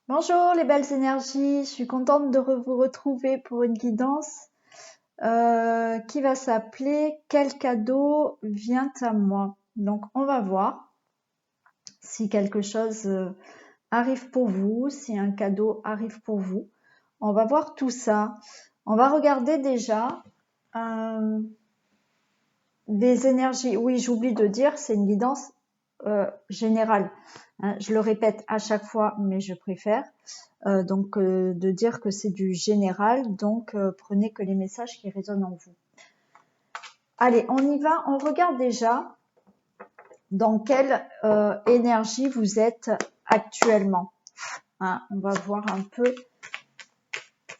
Bonjour les belles énergies, je suis contente de vous retrouver pour une guidance qui va s'appeler Quel cadeau vient à moi? Donc on va voir si quelque chose arrive pour vous, si un cadeau arrive pour vous. On va voir tout ça. On va regarder déjà euh, des énergies. Oui, j'oublie de dire, c'est une guidance générale. Hein, je le répète à chaque fois, mais je préfère. Donc de dire que c'est du général, donc prenez que les messages qui résonnent en vous. Allez, on y va, on regarde déjà dans quelle énergie vous êtes actuellement. Hein, on va voir un peu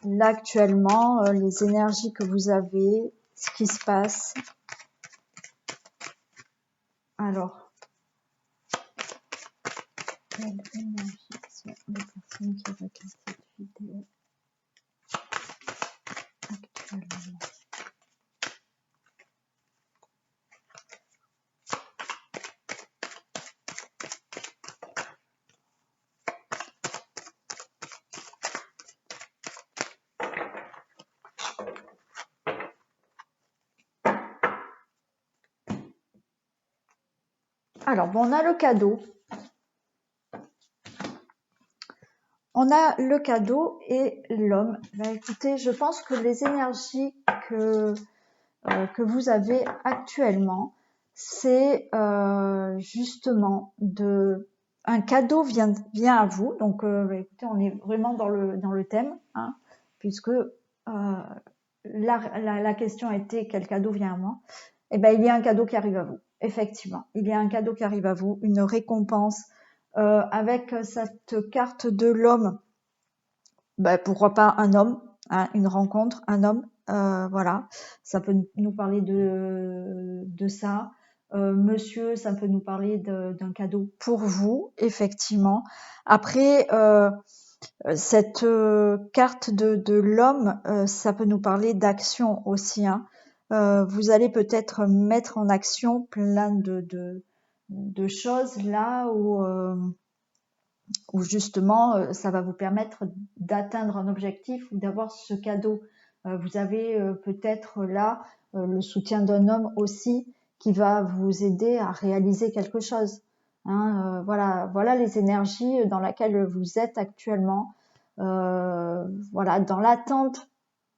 là actuellement les énergies que vous avez, ce qui se passe. Alors, quelle énergie sont les personnes qui regardent cette vidéo actuellement? Alors, bon, on a le cadeau. On a le cadeau et l'homme. Ben, écoutez, je pense que les énergies que vous avez actuellement, c'est justement un cadeau vient à vous. Donc, ben, écoutez, on est vraiment dans le thème, hein, puisque la question était quel cadeau vient à moi. Eh ben, il y a un cadeau qui arrive à vous. Effectivement, il y a un cadeau qui arrive à vous, une récompense avec cette carte de l'homme. Ben, pourquoi pas un homme, hein, une rencontre, un homme, voilà, ça peut nous parler de ça. Monsieur, ça peut nous parler d'un cadeau pour vous, effectivement. Après, cette carte de l'homme, ça peut nous parler d'action aussi, hein. Vous allez peut-être mettre en action plein de choses là où justement ça va vous permettre d'atteindre un objectif ou d'avoir ce cadeau. Vous avez peut-être là le soutien d'un homme aussi qui va vous aider à réaliser quelque chose. Hein, voilà les énergies dans lesquelles vous êtes actuellement. Voilà, dans l'attente,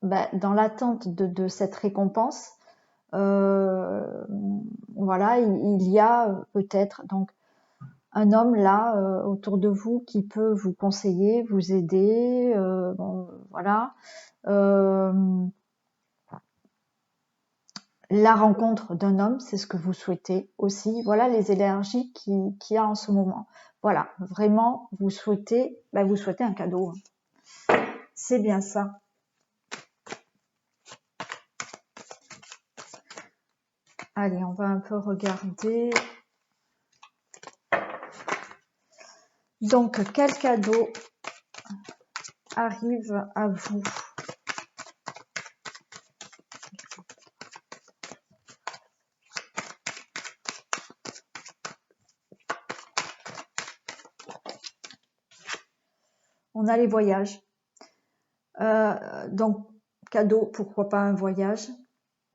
de cette récompense. Voilà, il y a peut-être donc un homme là autour de vous qui peut vous conseiller, vous aider, bon, voilà. La rencontre d'un homme, c'est ce que vous souhaitez aussi. Voilà les énergies qu'il y a en ce moment. Voilà, vraiment, vous souhaitez un cadeau. C'est bien ça. Allez, on va un peu regarder. Donc, quel cadeau arrive à vous? On a les voyages. Donc, cadeau, pourquoi pas un voyage?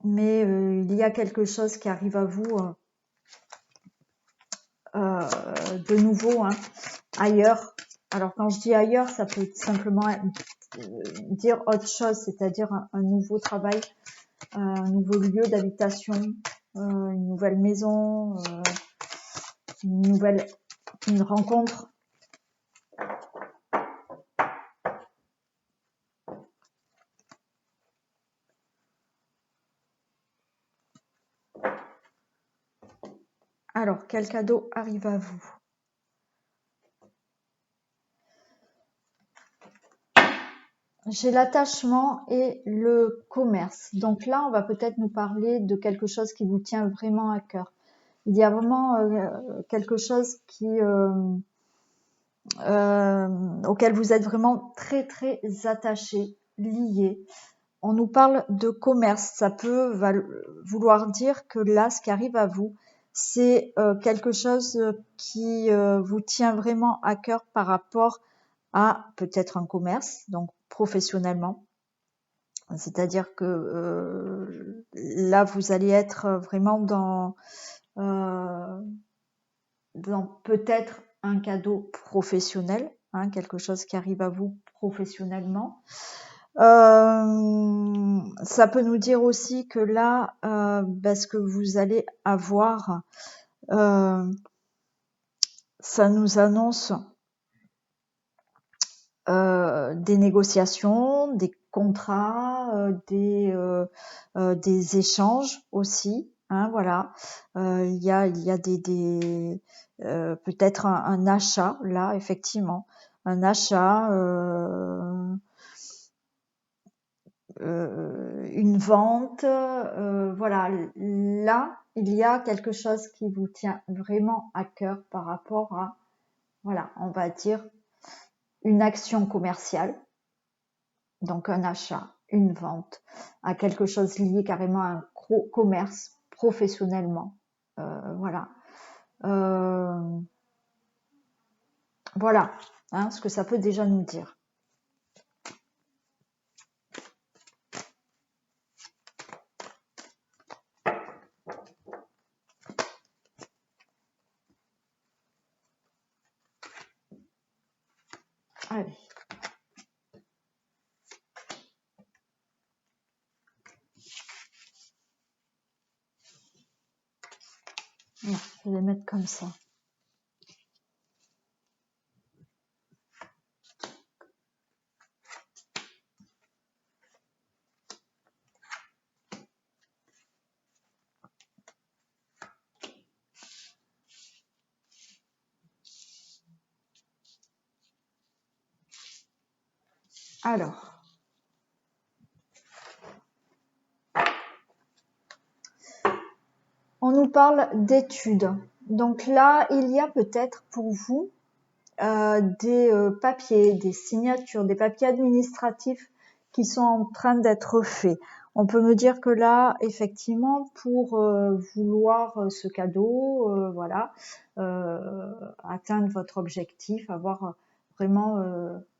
Mais il y a quelque chose qui arrive à vous de nouveau, hein, ailleurs. Alors quand je dis ailleurs, ça peut simplement dire autre chose, c'est-à-dire un nouveau travail, un nouveau lieu d'habitation, une nouvelle maison, une rencontre. Alors, quel cadeau arrive à vous? J'ai l'attachement et le commerce. Donc là, on va peut-être nous parler de quelque chose qui vous tient vraiment à cœur. Il y a vraiment quelque chose auquel vous êtes vraiment très très attaché, lié. On nous parle de commerce. Ça peut vouloir dire que là, ce qui arrive à vous, c'est quelque chose qui vous tient vraiment à cœur par rapport à peut-être un commerce, donc professionnellement. C'est-à-dire que là, vous allez être vraiment dans peut-être un cadeau professionnel, hein, quelque chose qui arrive à vous professionnellement. Ça peut nous dire aussi que là, ce que vous allez avoir, ça nous annonce des négociations, des contrats, des échanges aussi. Hein, voilà, il y a des peut-être un achat là, effectivement, un achat, une vente, voilà. Là, il y a quelque chose qui vous tient vraiment à cœur par rapport à, voilà, on va dire une action commerciale, donc un achat, une vente, à quelque chose lié carrément à un commerce professionnellement. Voilà. Voilà, hein, ce que ça peut déjà nous dire. Allez. Non, je vais les mettre comme ça. Alors, on nous parle d'études. Donc là, il y a peut-être pour vous des papiers, des signatures, des papiers administratifs qui sont en train d'être faits. On peut me dire que là, effectivement, pour vouloir ce cadeau, voilà, atteindre votre objectif, avoir vraiment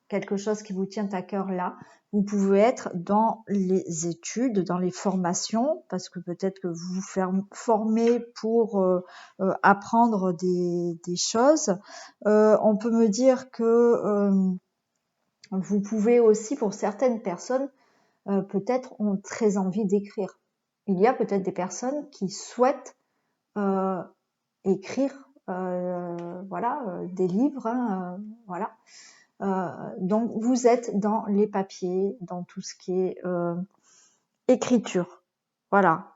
quelque chose qui vous tient à cœur là, vous pouvez être dans les études, dans les formations, parce que peut-être que vous vous formez pour apprendre des choses. On peut me dire que vous pouvez aussi, pour certaines personnes, peut-être ont très envie d'écrire. Il y a peut-être des personnes qui souhaitent écrire, voilà, des livres, hein, voilà. Donc vous êtes dans les papiers, dans tout ce qui est écriture, voilà,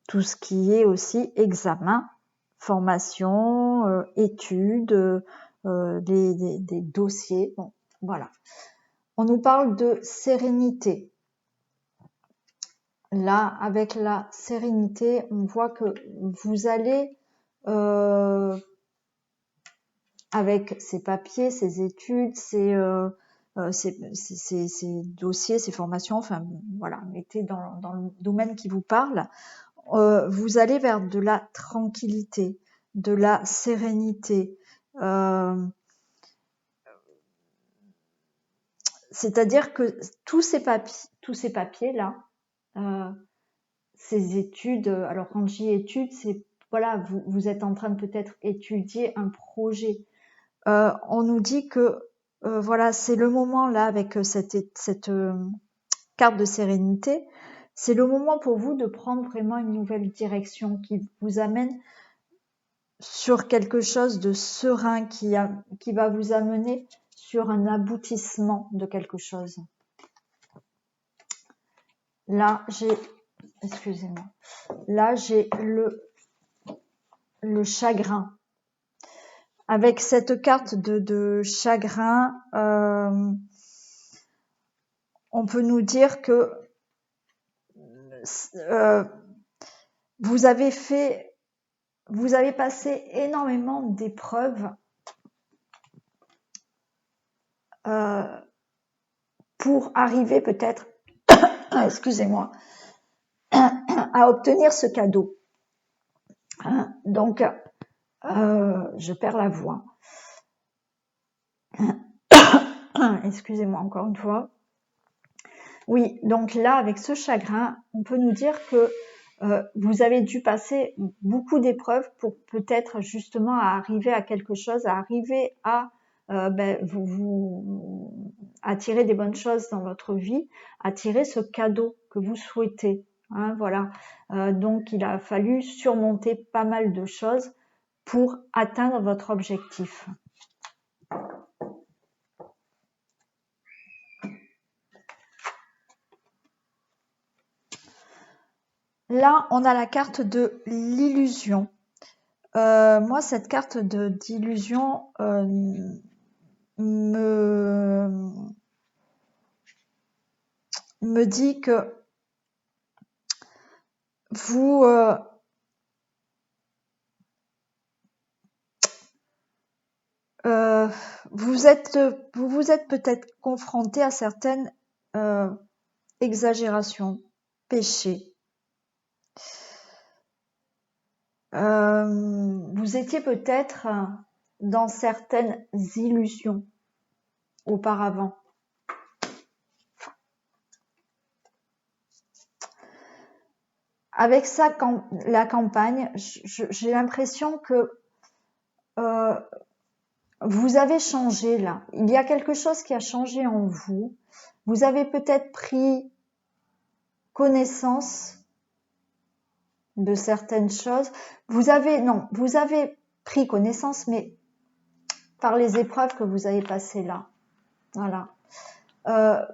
tout ce qui est aussi examen, formation, études, des dossiers, bon, voilà. On nous parle de sérénité. Là, avec la sérénité, on voit que vous allez, avec ces papiers, ces études, ces dossiers, ces formations, enfin voilà, mettez dans le domaine qui vous parle, vous allez vers de la tranquillité, de la sérénité. C'est-à-dire que tous ces papiers là, ces études, alors quand je dis études, c'est voilà, vous êtes en train de peut-être étudier un projet. On nous dit que voilà, c'est le moment là avec cette carte de sérénité, c'est le moment pour vous de prendre vraiment une nouvelle direction qui vous amène sur quelque chose de serein qui va vous amener sur un aboutissement de quelque chose. Là, excusez-moi, là j'ai le chagrin. Avec cette carte de chagrin, on peut nous dire que vous avez passé énormément d'épreuves pour arriver peut-être, excusez-moi, à obtenir ce cadeau. Donc, je perds la voix. Excusez-moi encore une fois. Oui, donc là, avec ce chagrin, on peut nous dire que vous avez dû passer beaucoup d'épreuves pour peut-être justement arriver à quelque chose, à arriver à vous attirer des bonnes choses dans votre vie, attirer ce cadeau que vous souhaitez. Hein, voilà. Donc, il a fallu surmonter pas mal de choses pour atteindre votre objectif. Là, on a la carte de l'illusion. Moi, cette carte d'illusion me dit que vous vous êtes peut-être confronté à certaines exagérations, péchés. Vous étiez peut-être dans certaines illusions auparavant. Avec ça, la campagne, j'ai l'impression que vous avez changé là. Il y a quelque chose qui a changé en vous. Vous avez peut-être pris connaissance de certaines choses. Vous avez pris connaissance, mais par les épreuves que vous avez passées là. Voilà.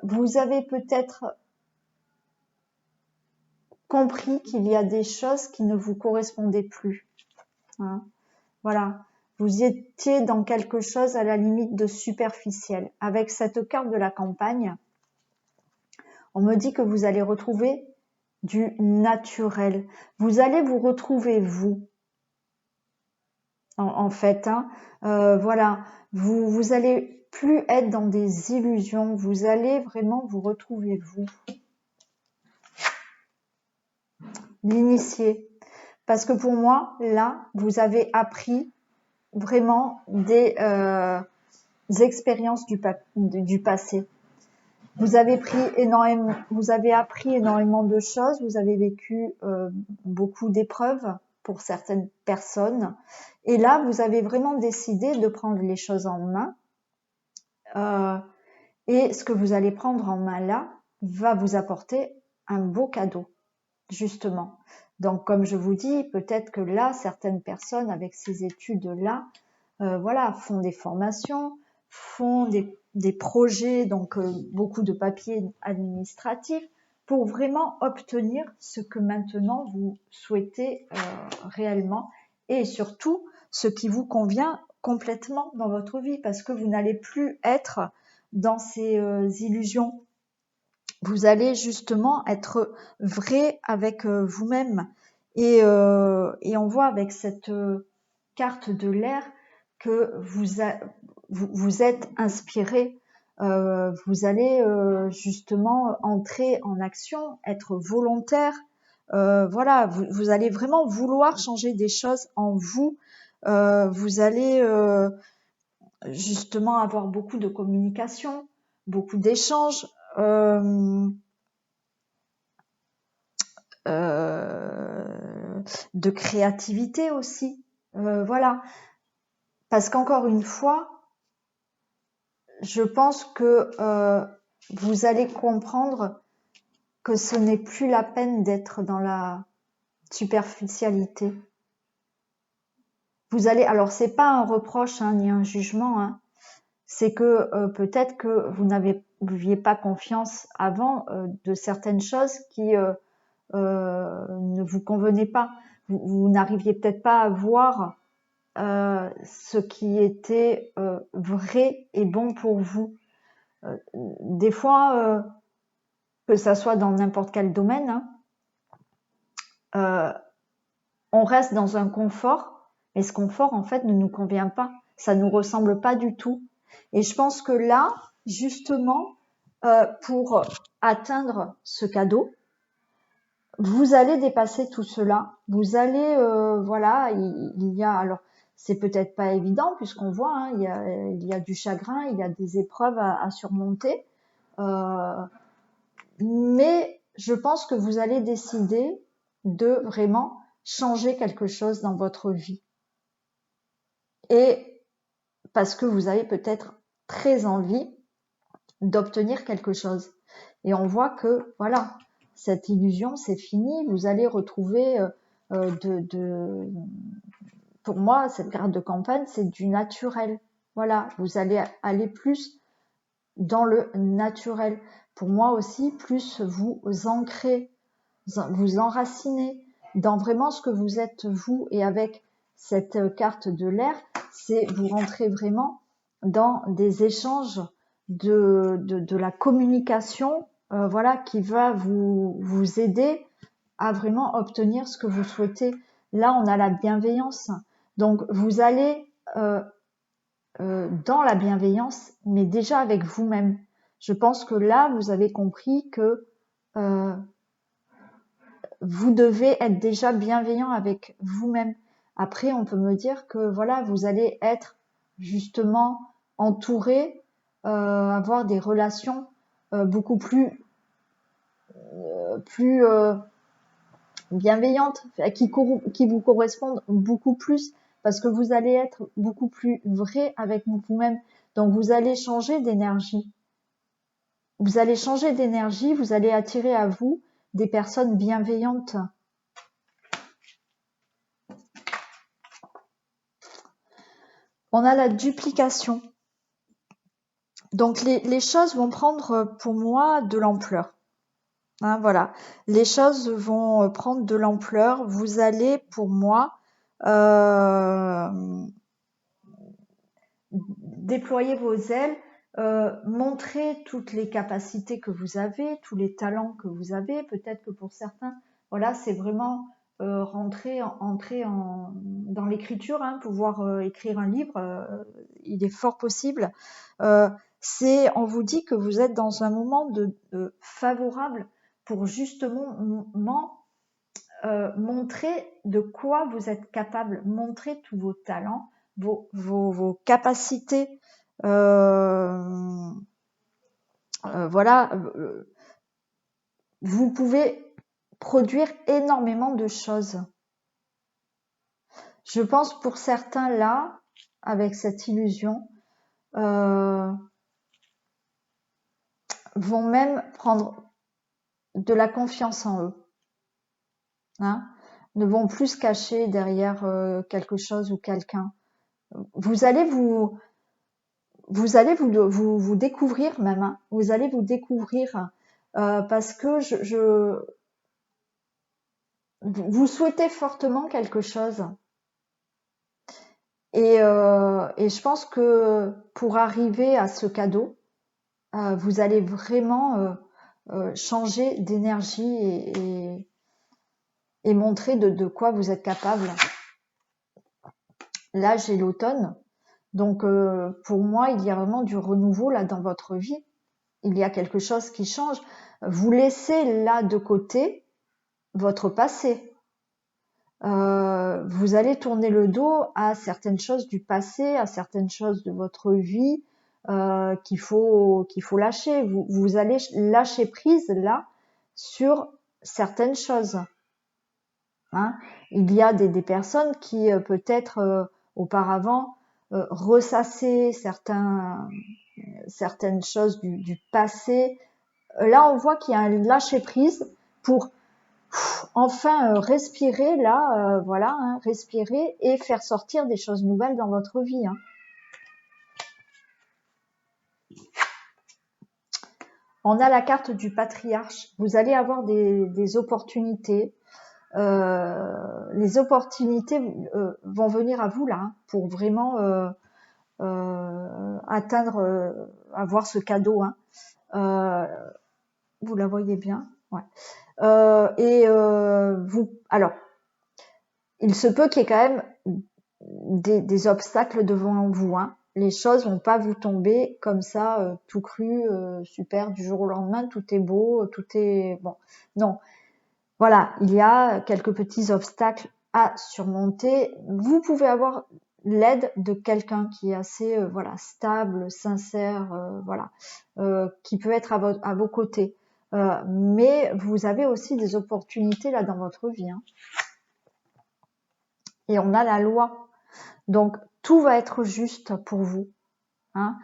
Vous avez peut-être compris qu'il y a des choses qui ne vous correspondaient plus. Hein. Voilà. Vous étiez dans quelque chose à la limite de superficiel. Avec cette carte de la campagne, on me dit que vous allez retrouver du naturel. Vous allez vous retrouver vous. En fait, hein. Voilà. Vous allez plus être dans des illusions. Vous allez vraiment vous retrouver vous. L'initié. Parce que pour moi, là, vous avez appris vraiment des expériences du passé. Vous avez appris énormément de choses, vous avez vécu beaucoup d'épreuves pour certaines personnes. Et là, vous avez vraiment décidé de prendre les choses en main. Et ce que vous allez prendre en main là va vous apporter un beau cadeau, justement. Donc, comme je vous dis, peut-être que là, certaines personnes avec ces études-là, voilà, font des formations, font des projets, donc beaucoup de papiers administratifs, pour vraiment obtenir ce que maintenant vous souhaitez réellement, et surtout ce qui vous convient complètement dans votre vie, parce que vous n'allez plus être dans ces illusions. Vous allez justement être vrai avec vous-même. Et on voit avec cette carte de l'air que vous êtes inspiré. Vous allez justement entrer en action, être volontaire. Voilà, vous allez vraiment vouloir changer des choses en vous. Vous allez justement avoir beaucoup de communication, beaucoup d'échanges. De créativité aussi. Voilà. Parce qu'encore une fois, je pense que vous allez comprendre que ce n'est plus la peine d'être dans la superficialité. Vous allez, alors c'est pas un reproche hein, ni un jugement, hein, c'est que peut-être que vous n'aviez pas confiance avant de certaines choses qui ne vous convenaient pas. Vous n'arriviez peut-être pas à voir ce qui était vrai et bon pour vous. Des fois, que ça soit dans n'importe quel domaine, hein, on reste dans un confort, mais ce confort en fait ne nous convient pas, ça nous ressemble pas du tout. Et je pense que là, justement, pour atteindre ce cadeau, vous allez dépasser tout cela. Vous allez, voilà, il y a alors c'est peut-être pas évident puisqu'on voit, hein, il y a du chagrin, il y a des épreuves à surmonter. Mais je pense que vous allez décider de vraiment changer quelque chose dans votre vie. Et parce que vous avez peut-être très envie d'obtenir quelque chose. Et on voit que, voilà, cette illusion, c'est fini. Vous allez retrouver pour moi, cette carte de campagne, c'est du naturel. Voilà, vous allez aller plus dans le naturel. Pour moi aussi, plus vous ancrez, vous enracinez dans vraiment ce que vous êtes vous. Et avec cette carte de l'air, c'est vous rentrez vraiment dans des échanges de la communication, voilà, qui va vous aider à vraiment obtenir ce que vous souhaitez. Là, on a la bienveillance. Donc, vous allez dans la bienveillance, mais déjà avec vous-même. Je pense que là, vous avez compris que vous devez être déjà bienveillant avec vous-même. Après, on peut me dire que voilà, vous allez être justement entouré, avoir des relations beaucoup plus bienveillantes, qui vous correspondent beaucoup plus, parce que vous allez être beaucoup plus vrai avec vous-même. Donc vous allez changer d'énergie. Vous allez changer d'énergie, vous allez attirer à vous des personnes bienveillantes. On a la duplication. Donc les choses vont prendre pour moi de l'ampleur. Hein, voilà, les choses vont prendre de l'ampleur. Vous allez, pour moi, déployer vos ailes, montrer toutes les capacités que vous avez, tous les talents que vous avez. Peut-être que pour certains, voilà, c'est vraiment entrer dans l'écriture, hein, pouvoir écrire un livre. Il est fort possible. On vous dit que vous êtes dans un moment favorable pour justement montrer de quoi vous êtes capable, montrer tous vos talents, vos capacités. Voilà, vous pouvez produire énormément de choses. Je pense pour certains là, avec cette illusion, vont même prendre de la confiance en eux. Hein, ne vont plus se cacher derrière quelque chose ou quelqu'un. Vous allez vous découvrir même. Hein. Vous allez vous découvrir parce que vous souhaitez fortement quelque chose. Et je pense que pour arriver à ce cadeau, vous allez vraiment changer d'énergie et montrer de quoi vous êtes capable. Là, j'ai l'automne. Donc, pour moi, il y a vraiment du renouveau là dans votre vie. Il y a quelque chose qui change. Vous laissez là de côté votre passé. Vous allez tourner le dos à certaines choses du passé, à certaines choses de votre vie qu'il faut lâcher. Vous allez lâcher prise là sur certaines choses. Hein. Il y a des personnes qui peut-être auparavant ressassaient certaines choses du passé. Là, on voit qu'il y a un lâcher prise pour enfin respirer là, voilà, hein, respirer et faire sortir des choses nouvelles dans votre vie. Hein. On a la carte du patriarche. Vous allez avoir des opportunités. Les opportunités vont venir à vous là hein, pour vraiment atteindre, avoir ce cadeau. Hein. Vous la voyez bien, ouais. Alors, il se peut qu'il y ait quand même des obstacles devant vous. Hein. Les choses vont pas vous tomber comme ça, tout cru, super, du jour au lendemain, tout est beau, tout est bon. Non, voilà, il y a quelques petits obstacles à surmonter. Vous pouvez avoir l'aide de quelqu'un qui est assez voilà, stable, sincère, voilà, qui peut être à vos côtés. Mais vous avez aussi des opportunités là dans votre vie. Hein. Et on a la loi. Donc, tout va être juste pour vous. Hein.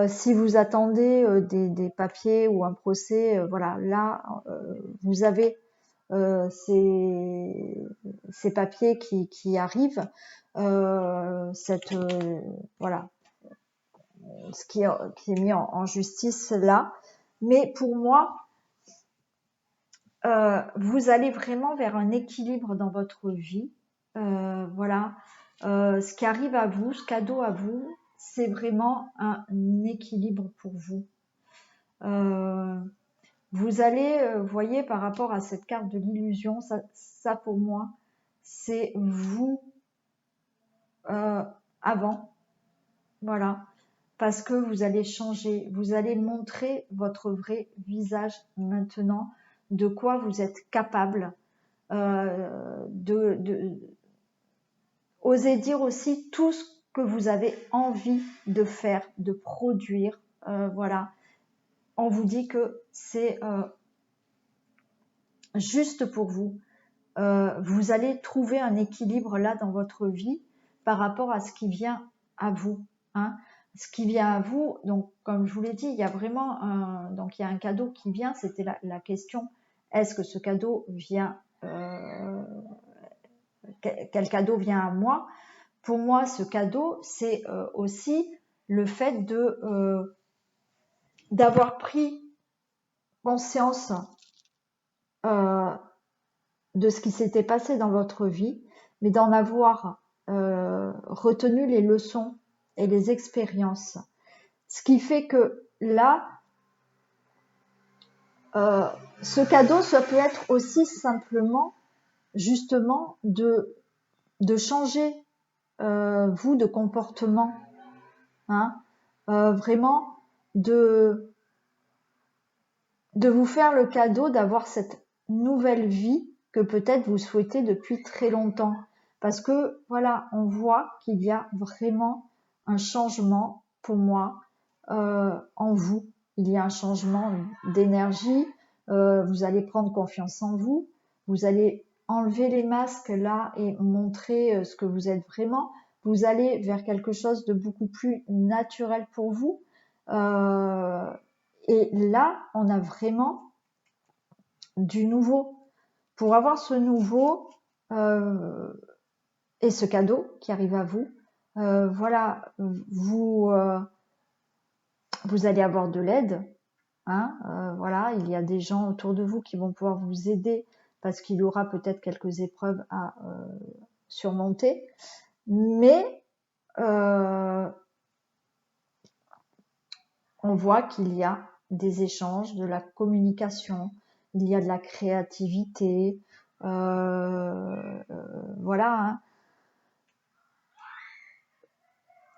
Si vous attendez des papiers ou un procès, voilà, là, vous avez ces papiers qui arrivent, voilà, ce qui est mis en justice là. Mais pour moi, vous allez vraiment vers un équilibre dans votre vie. Voilà, ce qui arrive à vous, ce cadeau à vous, c'est vraiment un équilibre pour vous. Vous allez, voyez, par rapport à cette carte de l'illusion, ça pour moi, c'est vous avant, voilà, parce que vous allez changer, vous allez montrer votre vrai visage maintenant, de quoi vous êtes capable, osez dire aussi tout ce que vous avez envie de faire, de produire, voilà. On vous dit que c'est juste pour vous. Vous allez trouver un équilibre là dans votre vie par rapport à ce qui vient à vous. Hein. Ce qui vient à vous, donc comme je vous l'ai dit, il y a vraiment donc il y a un cadeau qui vient. C'était la question, est-ce que ce cadeau vient, quel cadeau vient à moi? Pour moi, ce cadeau, c'est aussi le fait d'avoir pris conscience de ce qui s'était passé dans votre vie, mais d'en avoir retenu les leçons et les expériences. Ce qui fait que là, ce cadeau, ça peut être aussi simplement, justement, de changer, vous, de comportement. Hein, vraiment, de vous faire le cadeau d'avoir cette nouvelle vie que peut-être vous souhaitez depuis très longtemps. Parce que voilà, on voit qu'il y a vraiment un changement pour moi en vous. Il y a un changement d'énergie, vous allez prendre confiance en vous, vous allez enlever les masques là et montrer ce que vous êtes vraiment. Vous allez vers quelque chose de beaucoup plus naturel pour vous. Et là, on a vraiment du nouveau. Pour avoir ce nouveau et ce cadeau qui arrive à vous, voilà, vous allez avoir de l'aide. Hein, voilà, il y a des gens autour de vous qui vont pouvoir vous aider parce qu'il y aura peut-être quelques épreuves à surmonter. Mais on voit qu'il y a des échanges, de la communication, il y a de la créativité, voilà. Hein.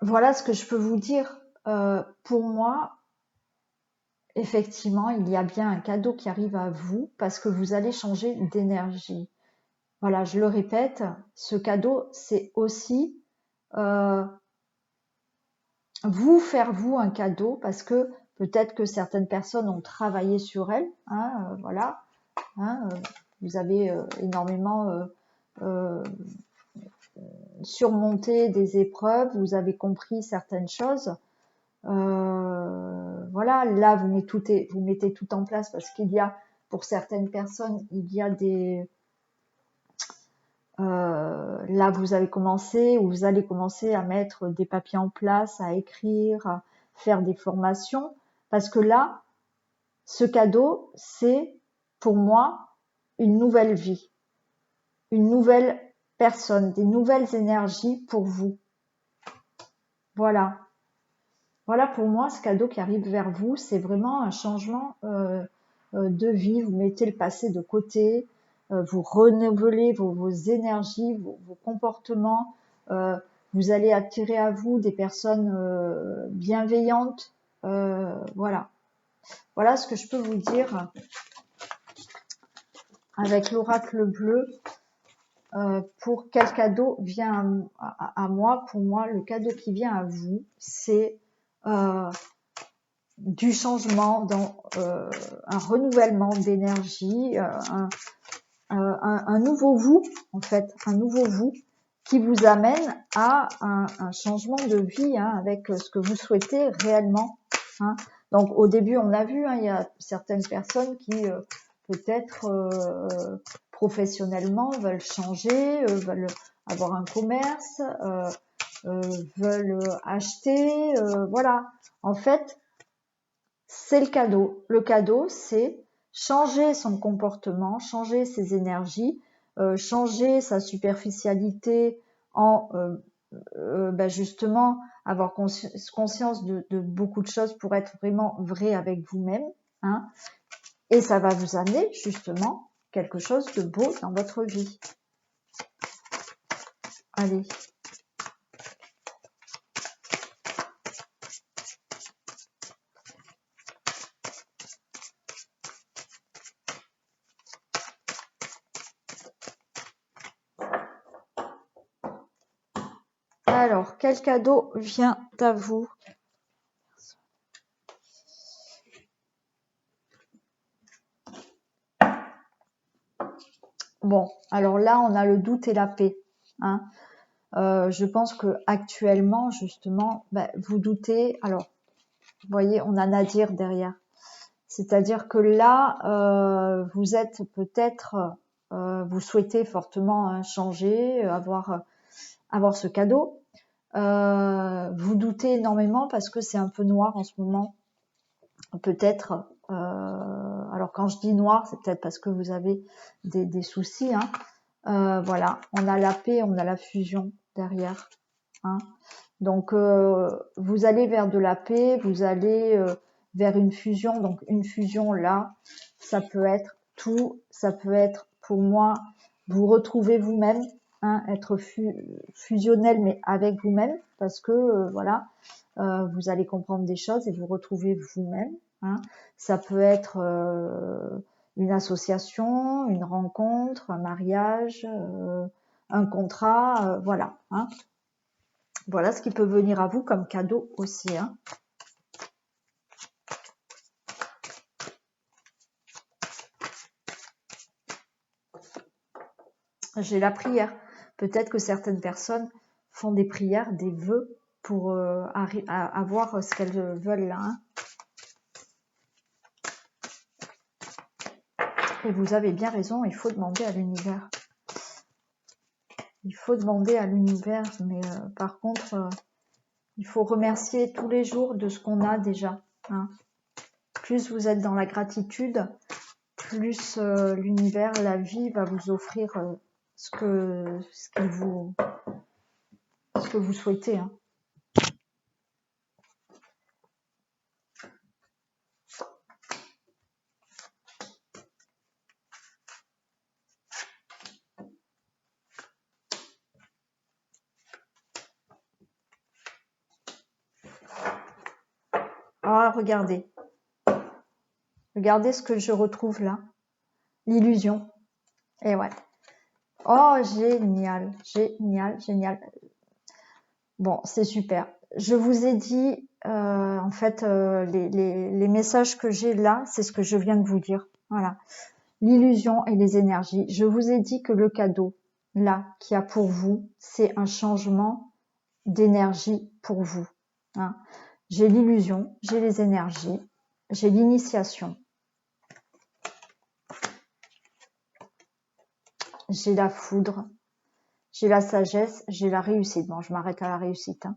Voilà ce que je peux vous dire. Pour moi, effectivement, il y a bien un cadeau qui arrive à vous parce que vous allez changer d'énergie. Voilà, je le répète, ce cadeau, c'est aussi vous faire vous un cadeau parce que peut-être que certaines personnes ont travaillé sur elles, hein, voilà, hein, vous avez énormément surmonté des épreuves, vous avez compris certaines choses. Voilà, là vous mettez tout en place parce qu'il y a, pour certaines personnes, il y a des là vous avez commencé ou vous allez commencer à mettre des papiers en place, à écrire, à faire des formations, parce que là, ce cadeau, c'est pour moi une nouvelle vie, une nouvelle personne, des nouvelles énergies pour vous. Voilà. Voilà pour moi ce cadeau qui arrive vers vous, c'est vraiment un changement de vie. Vous mettez le passé de côté, vous renouvelez vos énergies, vos comportements. Vous allez attirer à vous des personnes bienveillantes. Voilà. Voilà ce que je peux vous dire avec l'oracle bleu. pour quel cadeau vient à moi. Pour moi, le cadeau qui vient à vous, c'est du changement, un renouvellement d'énergie, un nouveau vous, en fait, un nouveau vous qui vous amène à un changement de vie, hein, avec ce que vous souhaitez réellement, hein. Donc au début, on a vu, hein, il y a certaines personnes qui peut-être professionnellement veulent changer, veulent avoir un commerce, veulent acheter, voilà. En fait, c'est le cadeau. Le cadeau, c'est changer son comportement, changer ses énergies, changer sa superficialité en justement avoir conscience de beaucoup de choses pour être vraiment vrai avec vous-même, hein. Et ça va vous amener justement quelque chose de beau dans votre vie. Allez. Alors, quel cadeau vient à vous? Bon, alors là, on a le doute et la paix, hein. Je pense que actuellement, justement, vous doutez. Alors, vous voyez, on a Nadir derrière. C'est-à-dire que là, vous êtes peut-être, vous souhaitez fortement, hein, changer, avoir ce cadeau. Vous doutez énormément parce que c'est un peu noir en ce moment. Peut-être, alors quand je dis noir, c'est peut-être parce que vous avez des soucis, hein. Voilà, on a la paix, on a la fusion derrière, hein. Donc vous allez vers de la paix, vous allez vers une fusion. Donc une fusion là, ça peut être tout, ça peut être pour moi vous retrouver vous-même, hein, être fusionnel mais avec vous-même, parce que voilà, vous allez comprendre des choses et vous retrouver vous-même, hein. Ça peut être une association, une rencontre, un mariage, un contrat, voilà, hein. Voilà ce qui peut venir à vous comme cadeau aussi, hein. J'ai la prière. Peut-être que certaines personnes font des prières, des vœux pour avoir ce qu'elles veulent là, hein. Et vous avez bien raison, il faut demander à l'univers. Il faut demander à l'univers, mais par contre, il faut remercier tous les jours de ce qu'on a déjà, hein. Plus vous êtes dans la gratitude, plus l'univers, la vie va vous offrir ce que vous souhaitez, hein. Ah, regardez. Regardez ce que je retrouve là. L'illusion. Et ouais. Oh, génial, génial, génial. Bon, c'est super. Je vous ai dit, en fait, les messages que j'ai là, c'est ce que je viens de vous dire. Voilà. L'illusion et les énergies. Je vous ai dit que le cadeau, là, qu'il y a pour vous, c'est un changement d'énergie pour vous, hein. J'ai l'illusion, j'ai les énergies, j'ai l'initiation, j'ai la foudre, j'ai la sagesse, j'ai la réussite. Bon, je m'arrête à la réussite, hein.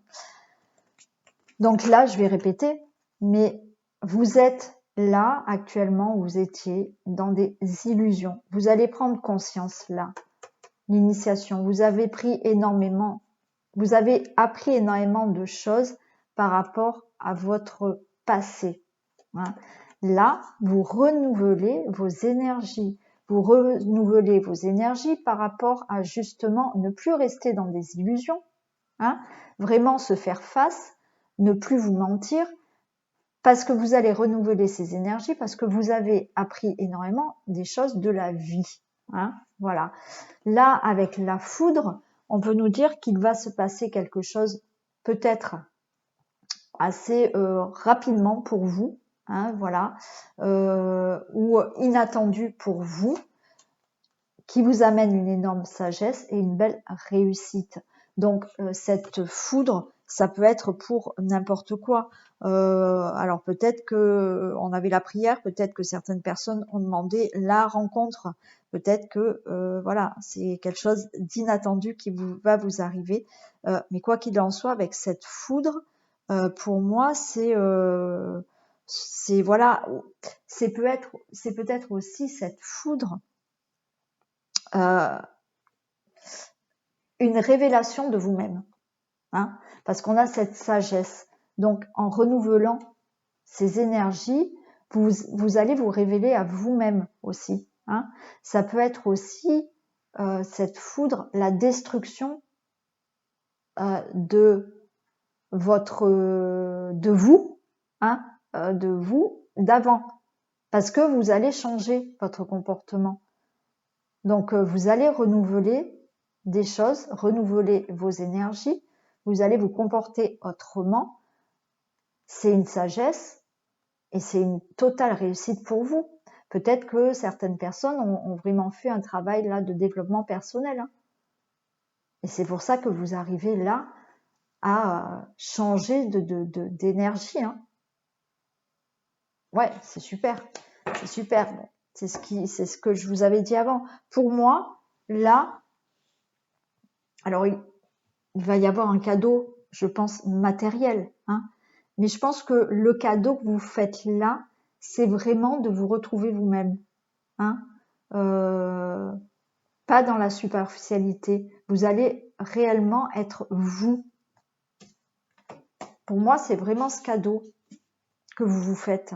Donc là, je vais répéter, mais vous êtes là actuellement où vous étiez dans des illusions. Vous allez prendre conscience là, l'initiation. Vous avez appris énormément de choses par rapport à votre passé, hein. Là, vous renouvelez vos énergies. Vous renouvelez vos énergies par rapport à justement ne plus rester dans des illusions, hein, vraiment se faire face, ne plus vous mentir, parce que vous allez renouveler ces énergies, parce que vous avez appris énormément des choses de la vie. hein, voilà. Là, avec la foudre, on peut nous dire qu'il va se passer quelque chose peut-être assez rapidement pour vous, hein, voilà, ou inattendu pour vous, qui vous amène une énorme sagesse et une belle réussite. Donc cette foudre, ça peut être pour n'importe quoi. Alors peut-être que on avait la prière, peut-être que certaines personnes ont demandé la rencontre, peut-être que voilà, c'est quelque chose d'inattendu qui va vous arriver. Mais quoi qu'il en soit, avec cette foudre, pour moi, c'est voilà, c'est peut-être aussi cette foudre. Une révélation de vous-même, hein, parce qu'on a cette sagesse. Donc, en renouvelant ces énergies, vous allez vous révéler à vous-même aussi. Hein. Ça peut être aussi cette foudre, la destruction de vous, hein, de vous d'avant, parce que vous allez changer votre comportement. Donc, vous allez renouveler des choses, renouveler vos énergies, vous allez vous comporter autrement. C'est une sagesse et c'est une totale réussite pour vous. Peut-être que certaines personnes ont vraiment fait un travail là de développement personnel. Hein. Et c'est pour ça que vous arrivez là à changer d'énergie. Hein. Ouais, c'est super. C'est super. Bon, c'est ce que je vous avais dit avant. Pour moi, là, alors il va y avoir un cadeau, je pense, matériel. Hein. Mais je pense que le cadeau que vous faites là, c'est vraiment de vous retrouver vous-même. Hein. Pas dans la superficialité. Vous allez réellement être vous. Pour moi, c'est vraiment ce cadeau que vous vous faites.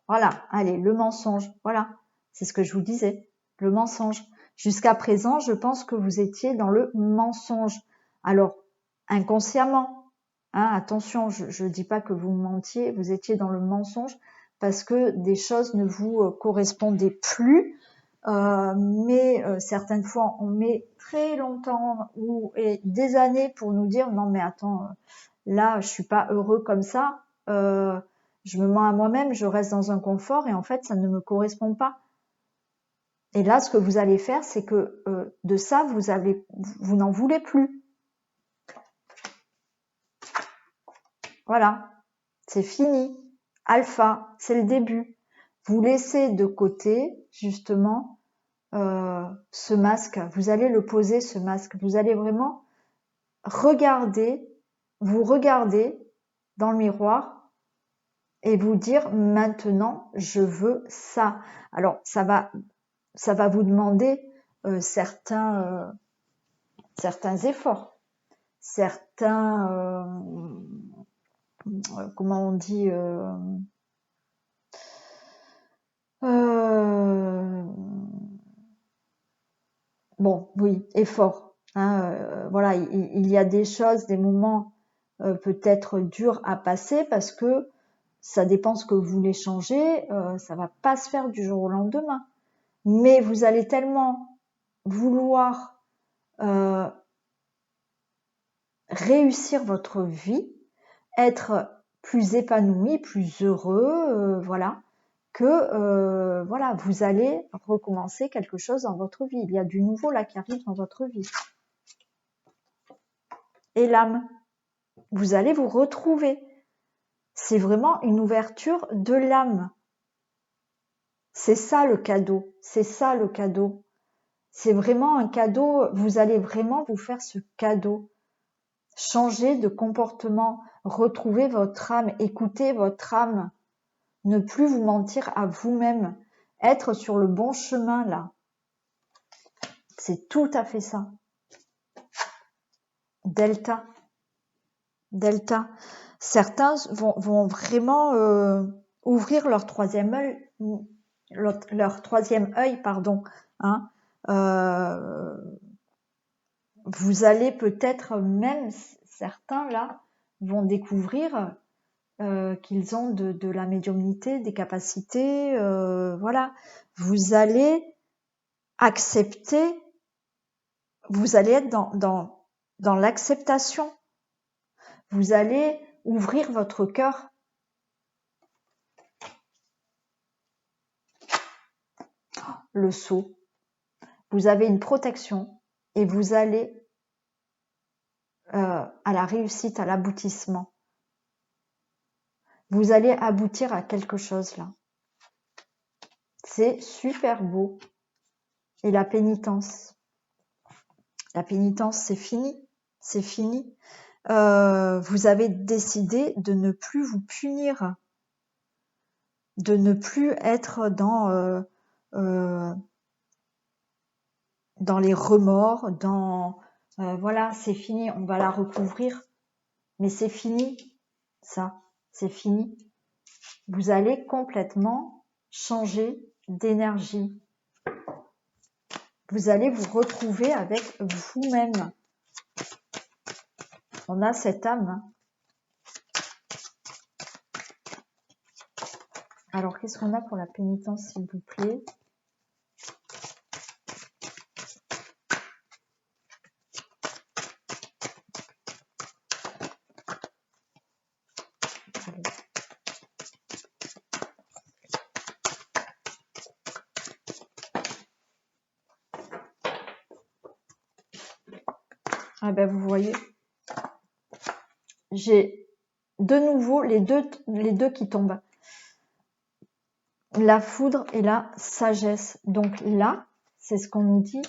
Voilà, allez, le mensonge. Voilà, c'est ce que je vous disais, le mensonge. Jusqu'à présent, je pense que vous étiez dans le mensonge. Alors, inconsciemment, hein, attention, je ne dis pas que vous mentiez, vous étiez dans le mensonge parce que des choses ne vous correspondaient plus. Mais certaines fois, on met très longtemps et des années pour nous dire non mais attends, là je suis pas heureux comme ça. Je me mens à moi-même, je reste dans un confort et en fait ça ne me correspond pas. Et là, ce que vous allez faire, c'est que de ça, vous n'en voulez plus. Voilà, c'est fini. Alpha, c'est le début. Vous laissez de côté justement ce masque. Vous allez le poser, ce masque. Vous allez vraiment vous regarder dans le miroir et vous dire maintenant je veux ça. Alors ça va vous demander certains efforts, certains comment on dit bon oui, efforts. Hein, voilà, il y a des choses, des moments peut-être durs à passer parce que ça dépend ce que vous voulez changer, ça va pas se faire du jour au lendemain. Mais vous allez tellement vouloir réussir votre vie, être plus épanoui, plus heureux, voilà, que voilà, vous allez recommencer quelque chose dans votre vie. Il y a du nouveau là qui arrive dans votre vie. Et l'âme, vous allez vous retrouver. C'est vraiment une ouverture de l'âme. C'est ça le cadeau. C'est ça le cadeau. C'est vraiment un cadeau. Vous allez vraiment vous faire ce cadeau. Changer de comportement, retrouver votre âme, écouter votre âme, ne plus vous mentir à vous-même, être sur le bon chemin là. C'est tout à fait ça. Delta. Delta. Certains vont vraiment ouvrir leur troisième œil, pardon. Hein. Vous allez peut-être même, certains là, vont découvrir qu'ils ont de la médiumnité, des capacités, voilà. Vous allez accepter, vous allez être dans l'acceptation. Vous allez ouvrir votre cœur. Le sceau. Vous avez une protection et vous allez à la réussite, à l'aboutissement. Vous allez aboutir à quelque chose là. C'est super beau. Et la pénitence. La pénitence, c'est fini. C'est fini. Vous avez décidé de ne plus vous punir. De ne plus être dans les remords, voilà, c'est fini, on va la recouvrir. Mais c'est fini, ça, c'est fini. Vous allez complètement changer d'énergie. Vous allez vous retrouver avec vous-même. On a cette âme. Alors, qu'est-ce qu'on a pour la pénitence, s'il vous plaît? Allez. Ah ben, vous voyez, j'ai de nouveau les deux qui tombent. La foudre et la sagesse. Donc là, c'est ce qu'on nous dit.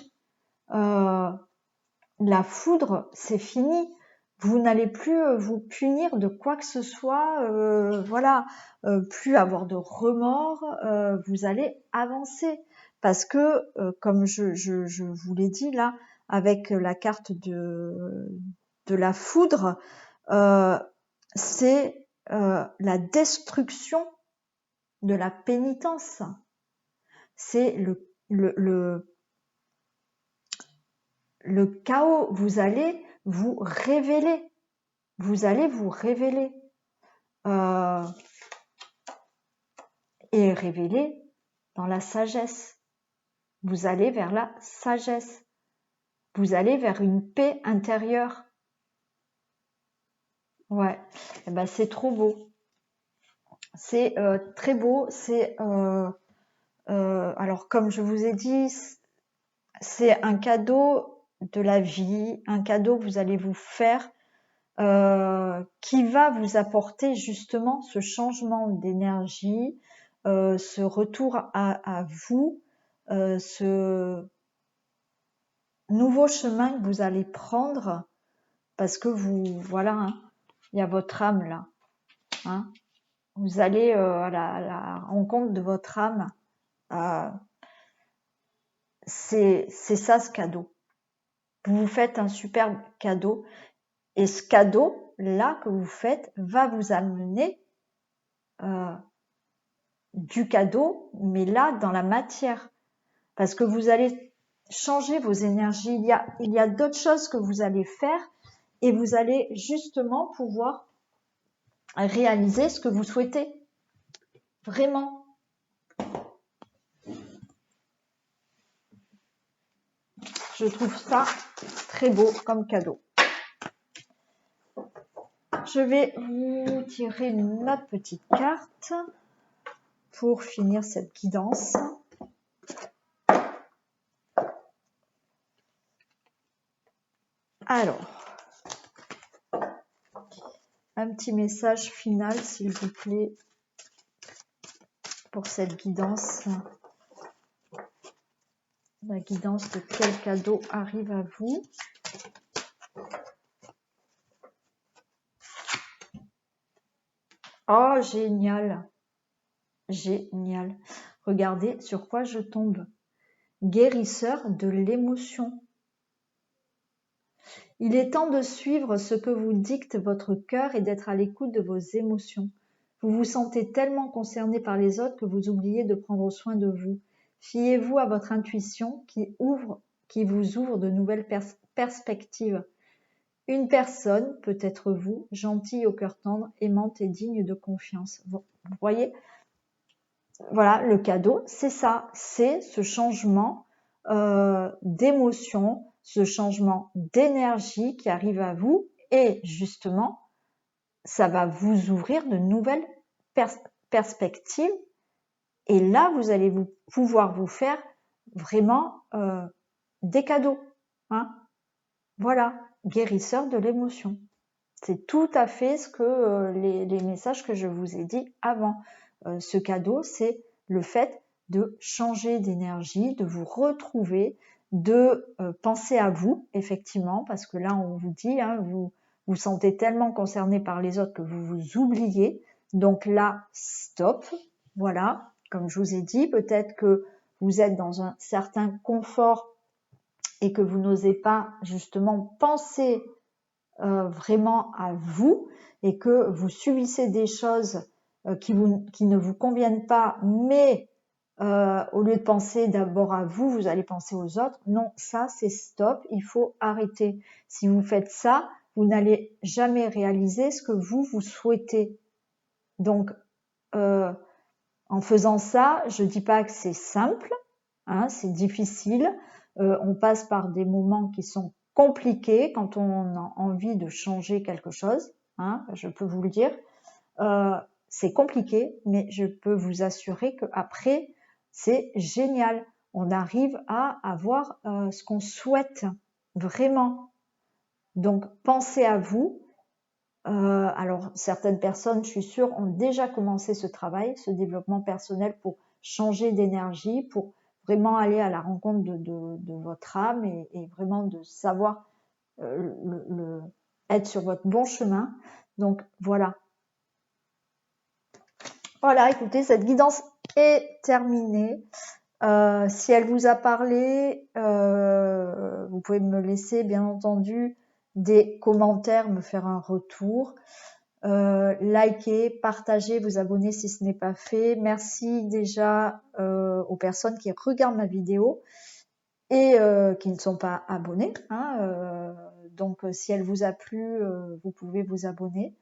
La foudre, c'est fini. Vous n'allez plus vous punir de quoi que ce soit. Voilà, plus avoir de remords. Vous allez avancer. Parce que, comme je vous l'ai dit là, avec la carte de la foudre, c'est la destruction de la pénitence. C'est le chaos. Vous allez vous révéler. Vous allez vous révéler. Et révéler dans la sagesse. Vous allez vers la sagesse. Vous allez vers une paix intérieure. Ouais, et ben c'est trop beau. C'est très beau. C'est alors comme je vous ai dit, c'est un cadeau de la vie, un cadeau que vous allez vous faire qui va vous apporter justement ce changement d'énergie, ce retour à vous, ce nouveau chemin que vous allez prendre parce que vous, voilà, hein, il y a votre âme là. Hein, vous allez à la rencontre de votre âme. C'est ça ce cadeau. Vous vous faites un superbe cadeau et ce cadeau là que vous faites va vous amener du cadeau, mais là dans la matière, parce que vous allez changer vos énergies. Il y a d'autres choses que vous allez faire et vous allez justement pouvoir réaliser ce que vous souhaitez. Vraiment. Je trouve ça très beau comme cadeau. Je vais vous tirer une autre petite carte pour finir cette guidance. Alors, un petit message final, s'il vous plaît, pour cette guidance. La guidance de quel cadeau arrive à vous. Oh, génial. Génial. Regardez sur quoi je tombe. Guérisseur de l'émotion. Il est temps de suivre ce que vous dicte votre cœur et d'être à l'écoute de vos émotions. Vous vous sentez tellement concerné par les autres que vous oubliez de prendre soin de vous. Fiez-vous à votre intuition qui vous ouvre de nouvelles perspectives. Une personne, peut-être vous, gentille au cœur tendre, aimante et digne de confiance. Vous voyez, voilà, le cadeau, c'est ça, c'est ce changement d'émotion, ce changement d'énergie qui arrive à vous et justement, ça va vous ouvrir de nouvelles perspectives et là, vous allez pouvoir vous faire vraiment des cadeaux. Hein. Voilà, guérisseur de l'émotion. C'est tout à fait ce que les messages que je vous ai dit avant. Ce cadeau, c'est le fait de changer d'énergie, de vous retrouver, de penser à vous, effectivement, parce que là, on vous dit, hein, vous vous sentez tellement concerné par les autres que vous vous oubliez. Donc là, stop. Voilà, comme je vous ai dit, peut-être que vous êtes dans un certain confort et que vous n'osez pas justement penser vraiment à vous et que vous subissez des choses qui ne vous conviennent pas, mais au lieu de penser d'abord à vous, vous allez penser aux autres. Non, ça c'est stop, il faut arrêter. Si vous faites ça, vous n'allez jamais réaliser ce que vous souhaitez. Donc, en faisant ça, je dis pas que c'est simple, hein, c'est difficile. On passe par des moments qui sont compliqués quand on a envie de changer quelque chose, hein, je peux vous le dire. C'est compliqué, mais je peux vous assurer qu'après, c'est génial. On arrive à avoir ce qu'on souhaite vraiment. Donc, pensez à vous. Alors, certaines personnes, je suis sûre, ont déjà commencé ce travail, ce développement personnel pour changer d'énergie, pour vraiment aller à la rencontre de votre âme et vraiment de savoir être sur votre bon chemin. Donc, voilà. Voilà, écoutez, cette guidance est terminée. Si elle vous a parlé, vous pouvez me laisser, bien entendu, des commentaires, me faire un retour. Likez, partagez, vous abonner si ce n'est pas fait. Merci déjà aux personnes qui regardent ma vidéo et qui ne sont pas abonnées. Hein, donc, si elle vous a plu, vous pouvez vous abonner.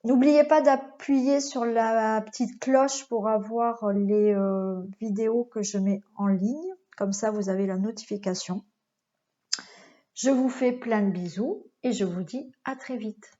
N'oubliez pas d'appuyer sur la petite cloche pour avoir les vidéos que je mets en ligne. Comme ça, vous avez la notification. Je vous fais plein de bisous et je vous dis à très vite.